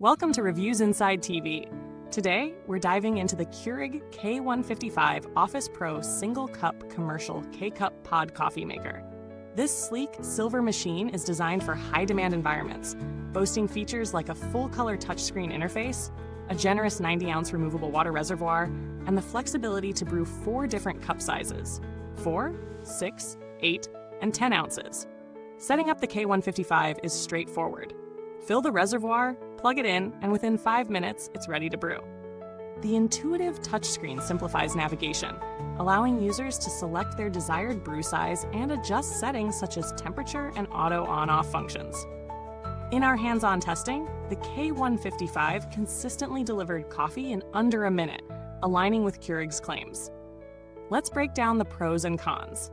Welcome to Reviews Inside TV. Today, we're diving into the Keurig K155 Office Pro Single Cup Commercial K-Cup Pod Coffee Maker. This sleek silver machine is designed for high-demand environments, boasting features like a full-color touchscreen interface, a generous 90-ounce removable water reservoir, and the flexibility to brew 4 different cup sizes: 4, 6, 8, and 10 ounces. Setting up the K155 is straightforward. Fill the reservoir, plug it in, and within 5 minutes, it's ready to brew. The intuitive touchscreen simplifies navigation, allowing users to select their desired brew size and adjust settings such as temperature and auto on-off functions. In our hands-on testing, the K155 consistently delivered coffee in under a minute, aligning with Keurig's claims. Let's break down the pros and cons.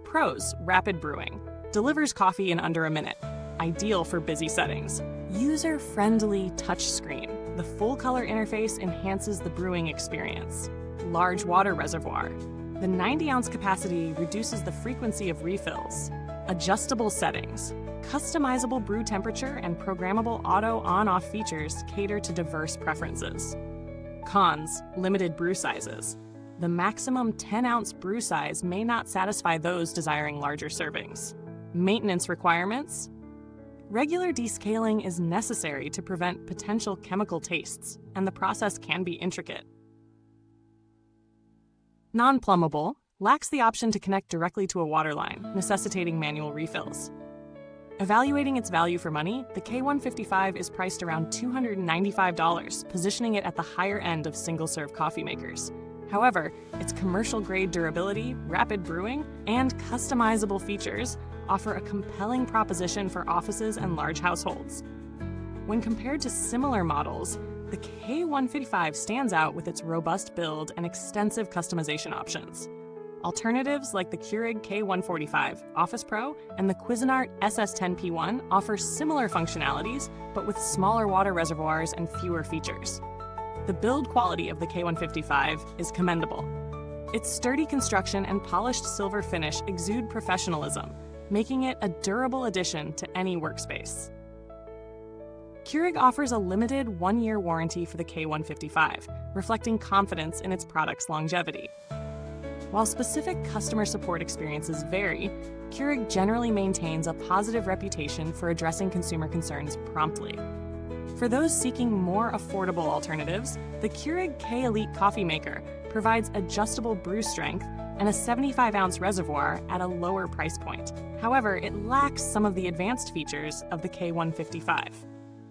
Pros: rapid brewing. Delivers coffee in under a minute. Ideal for busy settings. User-friendly touchscreen. The full-color interface enhances the brewing experience. Large water reservoir. The 90-ounce capacity reduces the frequency of refills. Adjustable settings. Customizable brew temperature and programmable auto on-off features cater to diverse preferences. Cons: limited brew sizes. The maximum 10-ounce brew size may not satisfy those desiring larger servings. Maintenance requirements: regular descaling is necessary to prevent potential chemical tastes, and the process can be intricate. Non-plumbable: lacks the option to connect directly to a water line, necessitating manual refills. Evaluating its value for money, the K155 is priced around $295, positioning it at the higher end of single-serve coffee makers. However, its commercial-grade durability, rapid brewing, and customizable features offer a compelling proposition for offices and large households. When compared to similar models, the K155 stands out with its robust build and extensive customization options. Alternatives like the Keurig K145 Office Pro and the Cuisinart SS10P1 offer similar functionalities, but with smaller water reservoirs and fewer features. The build quality of the K155 is commendable. Its sturdy construction and polished silver finish exude professionalism, making it a durable addition to any workspace. Keurig offers a limited 1-year warranty for the K155, reflecting confidence in its product's longevity. While specific customer support experiences vary, Keurig generally maintains a positive reputation for addressing consumer concerns promptly. For those seeking more affordable alternatives, the Keurig K Elite Coffee Maker provides adjustable brew strength and a 75-ounce reservoir at a lower price point. However, it lacks some of the advanced features of the K155.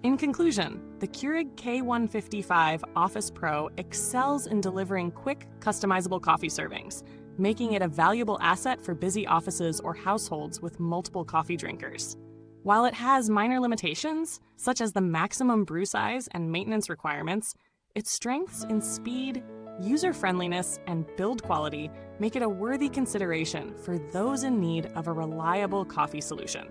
In conclusion, the Keurig K155 Office Pro excels in delivering quick, customizable coffee servings, making it a valuable asset for busy offices or households with multiple coffee drinkers. While it has minor limitations, such as the maximum brew size and maintenance requirements, its strengths in speed, user-friendliness, and build quality make it a worthy consideration for those in need of a reliable coffee solution.